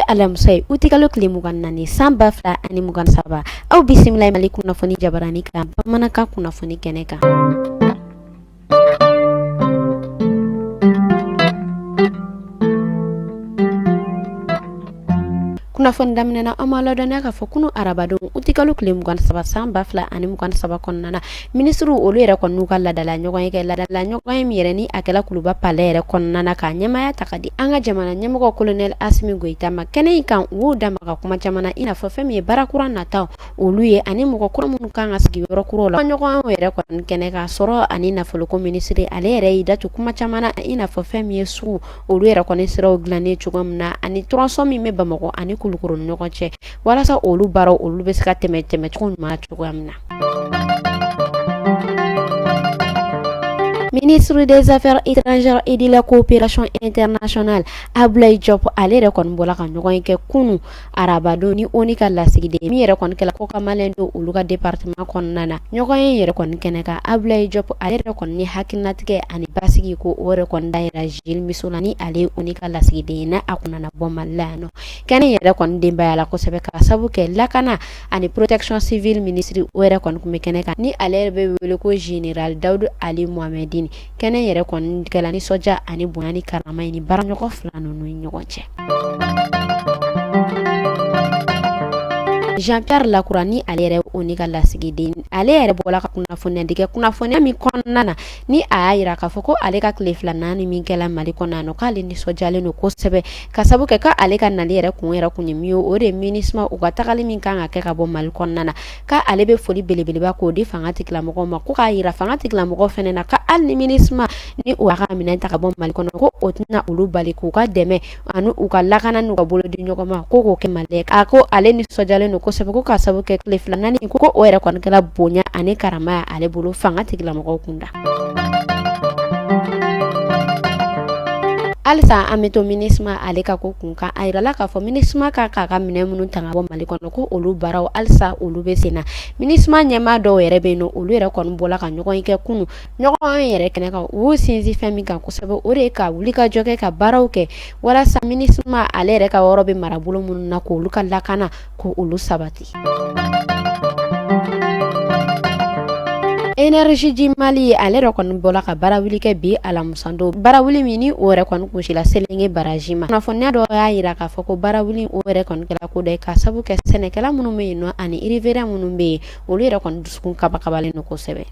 alamsay utikalo klimugan nani samba fla ani mugan saba au bismillah malikum nafoni jabarani kan pamanaka kunafoni keneka kunafoni daminena amala dana ka fokunu arabado utikalo klimugan saba samba fla ani mugan saba konnana ministru olu yɛrɛ kɔnnu ka ladala ɲɔgɔn ye kɛ ladala ɲɔgɔn ye yɛrɛ ni akɛla kuluba pale yɛrɛ kɔnɔna ka ɲɛmaya ta ka di an ka jamana ɲɛmɔgɔ colonel Asimi Goita ma kɛnɛ in kan u dama ka kuma jamana i n'a fɔ fɛn min ye barakura nataw olu ye ani mɔgɔ kura minnu kan ka sigi yɔrɔ kuraw la ɲɔgɔn yɛrɛ kɔni kɛnɛ ka sɔrɔ ani nafoloko ministre ale yɛrɛ y'i datu kuma caman i n'a fɔ fɛn min ye sugu olu yɛrɛ kɔni siraw dilannen cogo min na ani tronçon min bɛ Bamakɔ ani Kulukoro ni ɲɔgɔn cɛ walasa olu baaraw olu bɛ se ka tɛmɛ cogo ɲuman cogoya min na. Ministre des Affaires étrangères et de la coopération internationale Abdoulaye Diop ale yɛrɛ kɔni bɔla ka ɲɔgɔn kɛ kunu arabado ni oni ka lasigiden min yɛrɛ kɔni kɛla ko ka malɛn do olu ka département kɔnɔna na ɲɔgɔn yɛrɛ kɔni kɛnɛ ka Abdoulaye Diop ale yɛrɛ kɔni ni hakilinatigɛ ani basigi ko o yɛrɛ kɔni dayira Jules Misola ni ale oni ka lasigiden na a kunna bɔ Mali la yan nɔ kɛnɛ yɛrɛ kɔni denbaya la kosɛbɛ ka sabu kɛ lakana ani protection civile ministre o yɛrɛ kɔni kun bɛ kɛnɛ kan ni ale yɛrɛ bɛ wele ko général Daoud Ali Mohamedine kɛnɛ yɛrɛ kɔni kɛla ni sɔja ani bonya ni karama ni baraɲɔgɔn fila ninnu ni ɲɔgɔn cɛ. Jean-Pierre Lacroix ni ale yɛrɛ oni ka lasigiden ale yɛrɛ bɔla ka kunnafoniya di kɛ kunnafoniya min kɔnɔna na ni a y'a yira k'a fɔ ko ale ka tile fila naani min kɛla Mali kɔnɔ yan nɔ k'ale nisɔndiyalen don kosɛbɛ ka sabu kɛ k'ale ka nali yɛrɛ kun kun ye min ye o de ye MINUSMA u ka tagali min kan ka kɛ ka bɔ Mali kɔnɔna na k'ale bɛ foli belebeleba k'o di fanga tigilamɔgɔw ma ko k'a yira fanga tigilamɔgɔw fɛnɛ na ka hali ni MINUSMA ni u y'a ka minɛn ta ka bɔ Mali kɔnɔ ko o tɛna olu bali k'u ka dɛmɛ ani u ka lakana n'u ka bolo di ɲɔgɔn ma ko k'o kɛ Mali a ko ale nisɔndiyalen don kosɛbɛ ko ka sabu kɛ tile fila naani ko o yɛrɛ kɔni kɛla bonya ani karamaya ale bolo fanga tigilamɔgɔw kunda. Alisa an bɛ to MINUSMA ale ka ko kun kan a yirala k'a fɔ MINUSMA ka minɛn minnu ta ka bɔ Mali kɔnɔ ko olu baaraw alisa olu bɛ sen na MINUSMA ɲɛmaa dɔw yɛrɛ bɛ yen nɔ olu yɛrɛ kɔni bɔla ka ɲɔgɔn kɛ kunu ɲɔgɔn yɛrɛ kɛnɛ kan u sinsin fɛn min kan kosɛbɛ o de ye ka wuli ka jɔ kɛ ka baaraw kɛ walasa MINUSMA ale yɛrɛ ka yɔrɔ bɛ marabolo minnu na k'olu ka lakana k'olu sabati. Énergie di Mali ale yɛrɛ kɔni bɔla ka baara wuli kɛ bi alamusando baara wuli min ni o yɛrɛ kɔni kunsila Selenge baraji ma kunnafoniya dɔ y'a yira k'a fɔ ko baara wuli o yɛrɛ kɔni kɛla ko dɔ ye ka sabu kɛ sɛnɛkɛla minnu bɛ yen nɔ ani iriveriya minnu bɛ yen olu yɛrɛ kɔni dusukun kabakabalen don kosɛbɛ.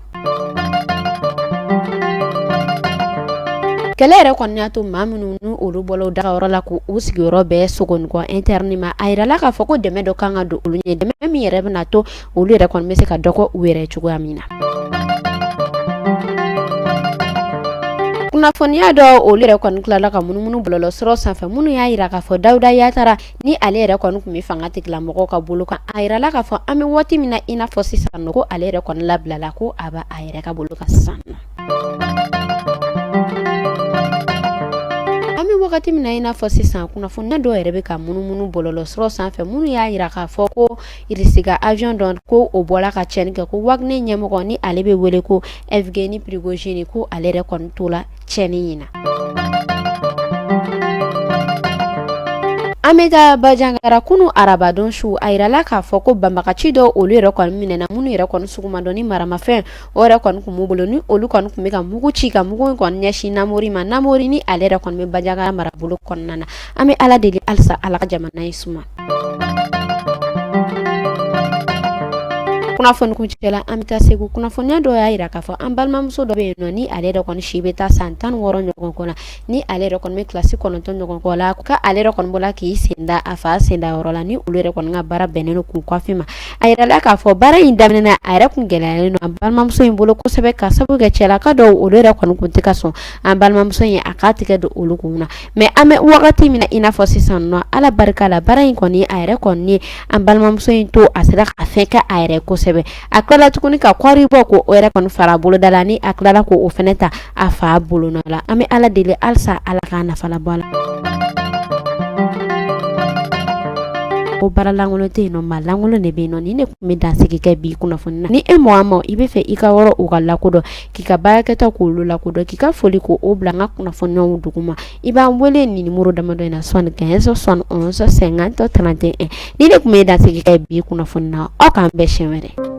Kɛlɛ yɛrɛ kɔni y'a to maa minnu ni olu bɔla dagayɔrɔ la k'u sigiyɔrɔ bɛɛ Sogonikɔ interne ma a yirala k'a fɔ ko dɛmɛ dɔ kan ka don olu ɲɛ dɛmɛ min yɛrɛ bɛna to olu yɛrɛ kɔni bɛ se ka dɔgɔ u yɛrɛ cogoya min na. Kunnafoniya dɔ olu yɛrɛ kɔni tilala ka munumunu bɔlɔlɔsiraw sanfɛ minnu y'a yira k'a fɔ Dawuda Yatara ni ale yɛrɛ kɔni kun bɛ fanga tigilamɔgɔw ka bolo kan a yirala k'a fɔ an bɛ waati min na i n'a fɔ sisan nɔ ko ale yɛrɛ kɔni labilala ko a b'a yɛrɛ ka bolo kan sisan nɔ. Wagati min na i n'a fɔ sisan kunnafoniya dɔw yɛrɛ bɛ ka munumunu bɔlɔlɔsiraw sanfɛ minnu y'a yira k'a fɔ ko irisiga avion dɔ ko o bɔla ka tiɲɛni kɛ ko Wagner ɲɛmɔgɔ ni ale bɛ wele ko Evgeny Prigozhin ko ale yɛrɛ kɔni t'o la tiɲɛni in na. An bɛ taa Bajangara kunu arabadon su a yirala k'a fɔ ko banbagaci dɔw olu yɛrɛ kɔni minɛna minnu yɛrɛ kɔni sugumadɔn ni maramafɛn o yɛrɛ kɔni kun b'u bolo ni olu kɔni kun bɛ ka mugu ci ka mugu kɔni ɲɛsin Namori ma Namori ni ale yɛrɛ kɔni bɛ Bajangara marabolo kɔnɔna na an bɛ Ala deli halisa Ala ka jamana in suma. Kunnafoni kuncɛla an bɛ taa Segu kunnafoniya dɔ y'a yira k'a fɔ an balimamuso dɔ bɛ yen nɔ ni ale yɛrɛ kɔni si bɛ taa san 16 ɲɔgɔn kɔ la ni ale yɛrɛ kɔni bɛ kilasi 9 ɲɔgɔn kɔ la ka ale yɛrɛ kɔni bɔla k'i senda a fa senda yɔrɔ la ni olu yɛrɛ kɔni ka baara bɛnnen don k'u kɔfɛ ma a yirala k'a fɔ baara in daminɛna a yɛrɛ kun gɛlɛyalen don an balimamuso in bolo kosɛbɛ ka sabu kɛ cɛlaka dɔw olu yɛrɛ kɔni kun tɛ ka sɔn an balimamuso in a k'a tigɛ don olu kun na mais an bɛ wagati min na i n'a fɔ sisan nɔ Ala barika la baara in kɔni a yɛrɛ kɔni ye an balimamuso in to a sera ka fɛn kɛ a yɛrɛ kosɛbɛ a kilala tuguni ka kɔri bɔ ko o yɛrɛ kɔni fara boloda la ni a kilala ko o fɛnɛ ta a fa bolonɔ la an bɛ Ala deli halisa Ala k'a nafa labɔ a la. o baralangolo te no malangolo ne be no ni ne kun bɛ dansigi kɛ bi kunnafoni na ni e mɔgɔ ma i bɛ fɛ i ka yɔrɔ u ka lakodɔn k'i ka baarakɛta k'olu lakodɔn k'i ka foli ko o bila n ka kunnafoniyaw duguma i b'an wele nin numéro damadɔ in na 75 71 50 31 ni ne kun bɛ dansigi kɛ bi kunnafoni na aw k'an bɛɛ siɲɛ wɛrɛ